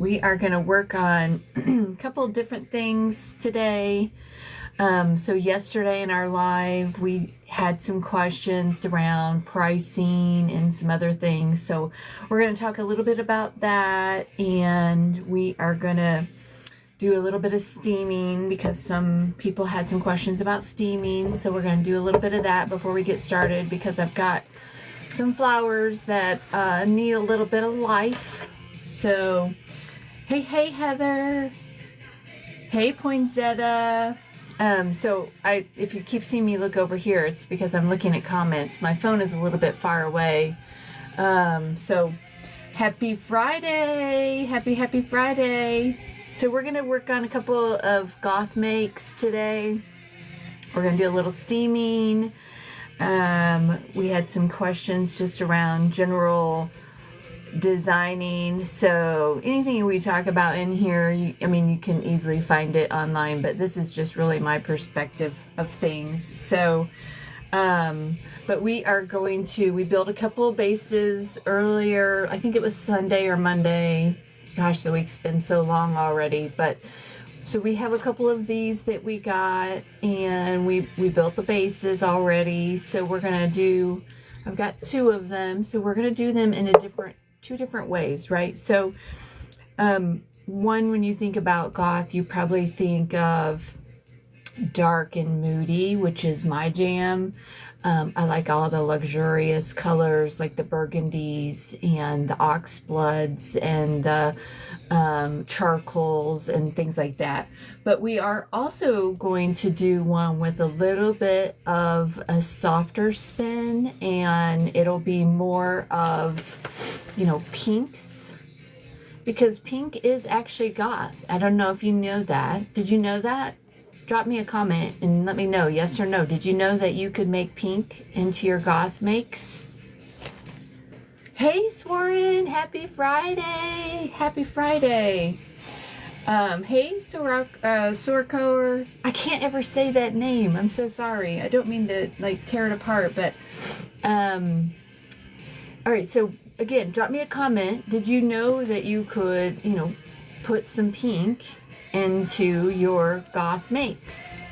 We are going to work on a couple of different things today. So yesterday in our live, we had some questions around pricing and some other things. So we're going to talk a little bit about that, and we are going to do a little bit of steaming because some people had some questions about steaming. So we're going to do a little bit of that before we get started, because I've got some flowers that need a little bit of life. So hey Heather, hey Poinsettia. So if you keep seeing me look over here, it's because I'm looking at comments. My phone is a little bit far away. So happy Friday, happy Friday. So we're gonna work on a couple of goth makes today. We're gonna do a little steaming. We had some questions just around general designing. So anything we talk about in here, you can easily find it online, but this is just really my perspective of things. So, but we built a couple of bases earlier. I think it was Sunday or Monday. Gosh, the week's been so long already, but so we have a couple of these that we got, and we built the bases already. So I've got two of them. So we're going to do them in two different ways, right? So, one, when you think about goth, you probably think of dark and moody, which is my jam. I like all the luxurious colors, like the burgundies and the oxbloods and the charcoals and things like that. But we are also going to do one with a little bit of a softer spin, and it'll be more of, pinks, because pink is actually goth. I don't know if you know that. Did you know that? Drop me a comment and let me know, yes or no. Did you know that you could make pink into your goth makes? Hey, Swarren, happy Friday. Happy Friday. Hey, Sorko. I can't ever say that name. I'm so sorry. I don't mean to tear it apart, but all right, so again, drop me a comment. Did you know that you could, put some pink into your goth makes?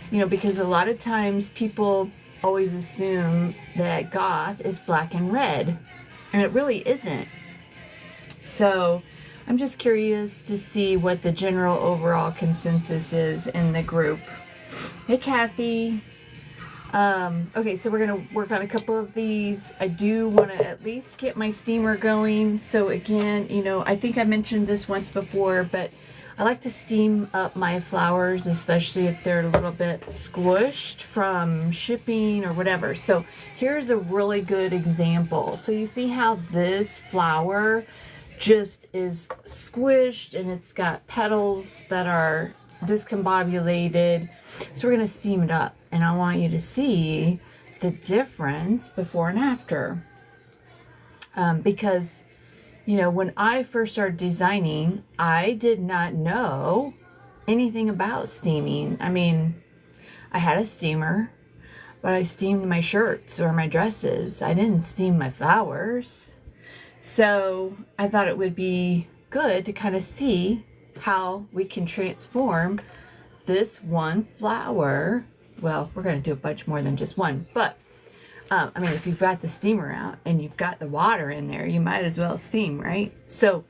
Because a lot of times people always assume that goth is black and red, and it really isn't. So I'm just curious to see what the general overall consensus is in the group. Hey Kathy. Okay, so we're going to work on a couple of these. I do want to at least get my steamer going. So again, I think I mentioned this once before, but I like to steam up my flowers, especially if they're a little bit squished from shipping or whatever. So here's a really good example. So you see how this flower just is squished and it's got petals that are discombobulated. So we're going to steam it up, and I want you to see the difference before and after. Because when I first started designing, I did not know anything about steaming. I had a steamer, but I steamed my shirts or my dresses. I didn't steam my flowers. So I thought it would be good to kind of see how we can transform this one flower. Well, we're going to do a bunch more than just one, but if you've got the steamer out and you've got the water in there, you might as well steam, right? So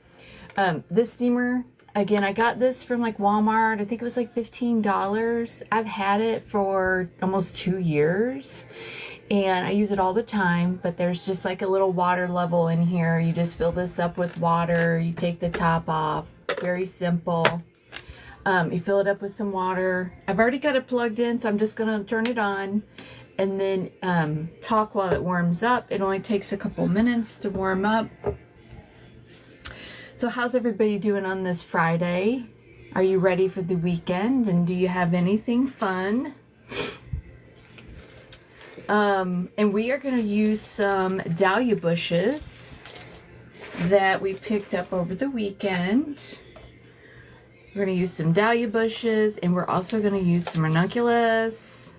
this steamer, again, I got this from Walmart. I think it was $15. I've had it for almost 2 years, and I use it all the time, but there's just a little water level in here. You just fill this up with water. You take the top off. Very simple. You fill it up with some water. I've already got it plugged in, so I'm just going to turn it on and then talk while it warms up. It only takes a couple minutes to warm up. So how's everybody doing on this Friday? Are you ready for the weekend, and do you have anything fun? And we are going to use some dahlia bushes that we picked up over the weekend. We're going to use some dahlia bushes, and we're also going to use some ranunculus.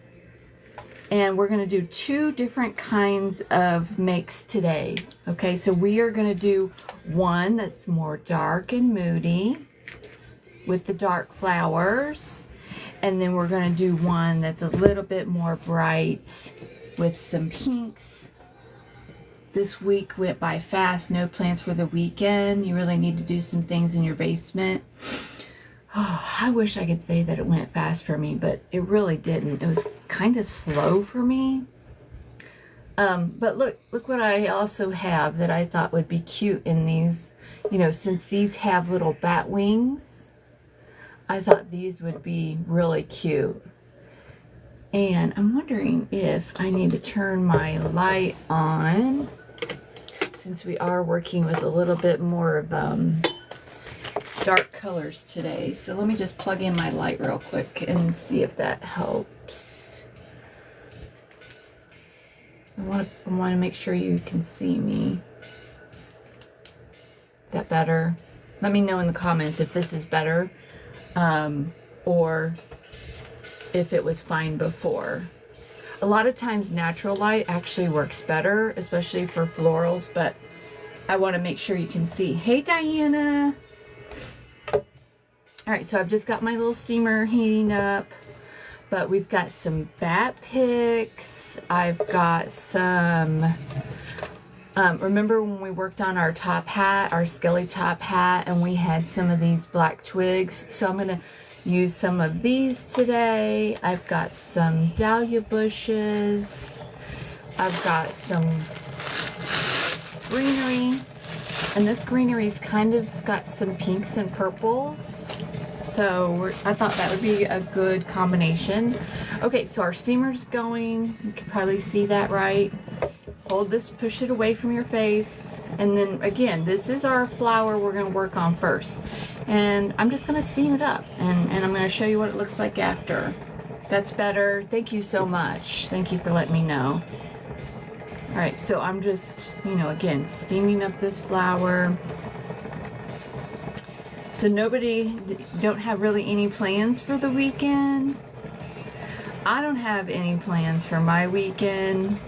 And we're going to do 2 different kinds of makes today. Okay, so we are going to do one that's more dark and moody with the dark flowers. And then we're going to do one that's a little bit more bright with some pinks. This week went by fast. No plans for the weekend. You really need to do some things in your basement. Oh, I wish I could say that it went fast for me, but it really didn't. It was kind of slow for me. But look what I also have that I thought would be cute in these, since these have little bat wings, I thought these would be really cute. And I'm wondering if I need to turn my light on, since we are working with a little bit more of dark colors today. So let me just plug in my light real quick and see if that helps. So I want to make sure you can see me. Is that better? Let me know in the comments if this is better, or if it was fine before. A lot of times natural light actually works better, especially for florals, but I want to make sure you can see. Hey, Diana. All right, so I've just got my little steamer heating up, but we've got some bat picks. I've got some, remember when we worked on our top hat, our skelly top hat, and we had some of these black twigs? So I'm going to use some of these today. I've got some dahlia bushes. I've got some greenery, and this greenery's kind of got some pinks and purples, so I thought that would be a good combination. Okay, so our steamer's going. You can probably see that, right? Hold this, push it away from your face, and then again, this is our flower we're going to work on first, and I'm just going to steam it up, and I'm going to show you what it looks like after. That's better. Thank you so much. Thank you for letting me know. All right, so I'm just, again, steaming up this flower. So don't have really any plans for the weekend. I don't have any plans for my weekend.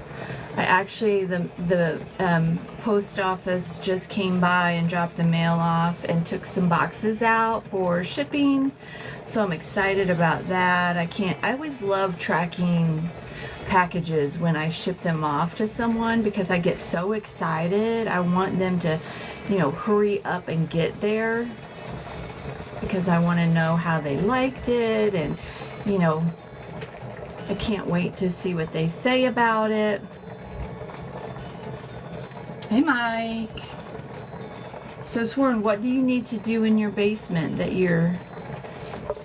I actually, the post office just came by and dropped the mail off and took some boxes out for shipping. So I'm excited about that. I always love tracking packages when I ship them off to someone because I get so excited. I want them to, hurry up and get there because I want to know how they liked it, and, I can't wait to see what they say about it. Hey, Mike. So, Sworn, what do you need to do in your basement that you're...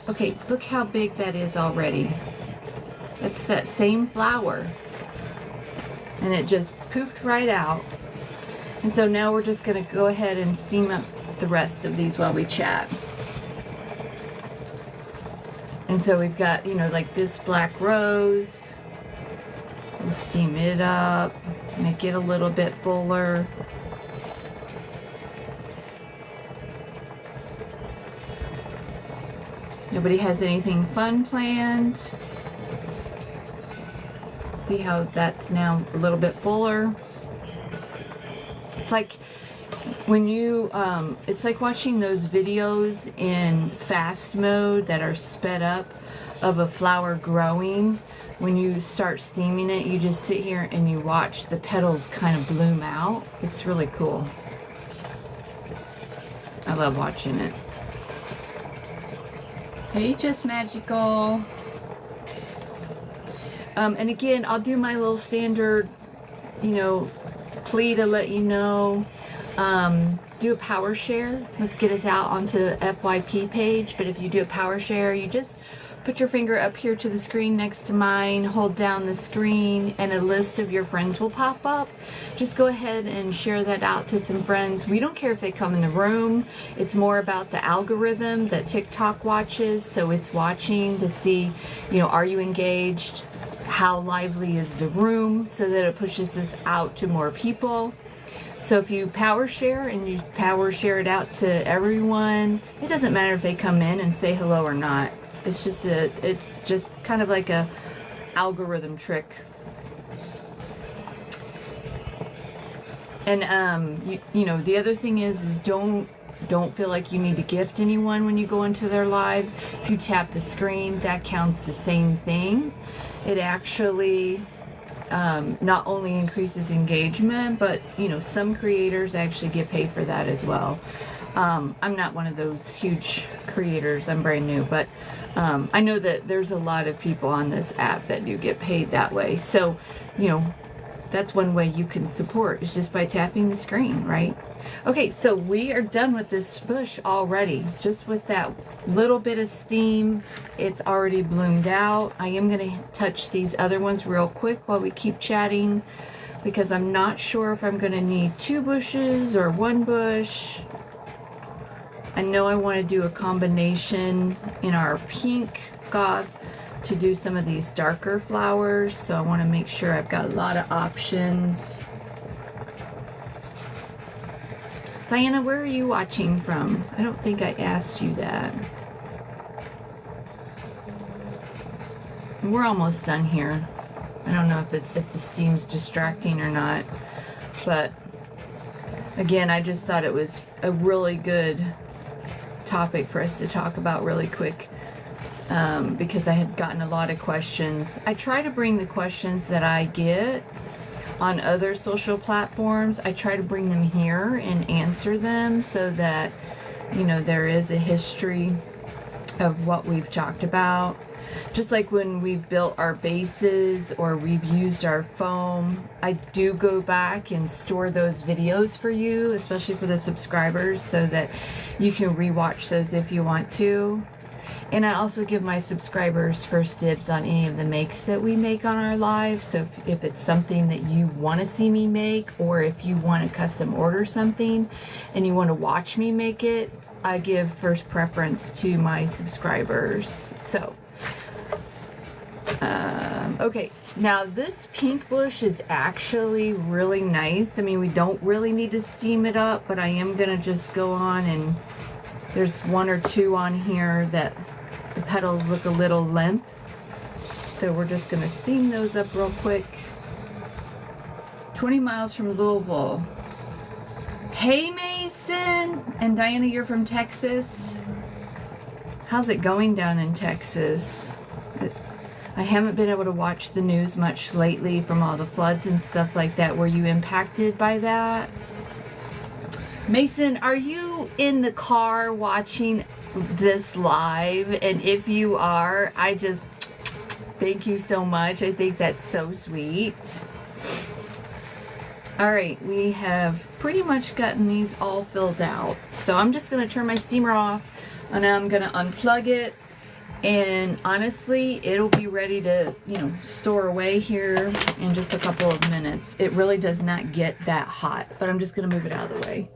Okay, look how big that is already. It's that same flower. And it just poofed right out. And so now we're just going to go ahead and steam up the rest of these while we chat. And so we've got, like this black rose. We'll steam it up, make it a little bit fuller. Nobody has anything fun planned. See how that's now a little bit fuller? It's like when you, it's like watching those videos in fast mode that are sped up of a flower growing. When you start steaming it, you just sit here and you watch the petals kind of bloom out. It's really cool. I love watching it. Hey, Just Magical. And again, I'll do my little standard, plea to let you know. Do a power share. Let's get us out onto the FYP page. But if you do a power share, you just put your finger up here to the screen next to mine, hold down the screen, and a list of your friends will pop up. Just go ahead and share that out to some friends. We don't care if they come in the room. It's more about the algorithm that TikTok watches. So it's watching to see, are you engaged? How lively is the room, so that it pushes this out to more people. So if you power share and you power share it out to everyone, it doesn't matter if they come in and say hello or not. It's just kind of like a algorithm trick. And you know, the other thing is don't feel like you need to gift anyone when you go into their live. If you tap the screen, that counts the same thing. It actually not only increases engagement, but you know, some creators actually get paid for that as well. I'm not one of those huge creators, I'm brand new, but I know that there's a lot of people on this app that do get paid that way. So, you know, that's one way you can support, is just by tapping the screen, right? Okay, so we are done with this bush already. Just with that little bit of steam, it's already bloomed out. I am going to touch these other ones real quick while we keep chatting, because I'm not sure if I'm going to need 2 bushes or 1 bush. I know I want to do a combination in our pink goth to do some of these darker flowers, so I want to make sure I've got a lot of options. Diana, where are you watching from? I don't think I asked you that. We're almost done here. I don't know if the steam's distracting or not, but again, I just thought it was a really good topic for us to talk about really quick, because I had gotten a lot of questions. I try to bring the questions that I get on other social platforms, I try to bring them here and answer them, so that, you know, there is a history of what we've talked about. Just like when we've built our bases or we've used our foam, I do go back and store those videos for you, especially for the subscribers, so that you can rewatch those if you want to. And I also give my subscribers first dibs on any of the makes that we make on our live. So if it's something that you want to see me make, or if you want to custom order something and you want to watch me make it, I give first preference to my subscribers. So, okay, now this pink bush is actually really nice. I mean, we don't really need to steam it up, but I am going to just go on, and there's 1 or 2 on here that the petals look a little limp. So we're just going to steam those up real quick. 20 miles from Louisville. Hey, Mason! And Diana, you're from Texas. How's it going down in Texas? I haven't been able to watch the news much lately from all the floods and stuff like that. Were you impacted by that? Mason, are you in the car watching this live? And if you are, I just thank you so much. I think that's so sweet. All right, we have pretty much gotten these all filled out. So I'm just going to turn my steamer off, and I'm going to unplug it. And honestly, it'll be ready to, you know, store away here in just a couple of minutes. It really does not get that hot, but I'm just going to move it out of the way.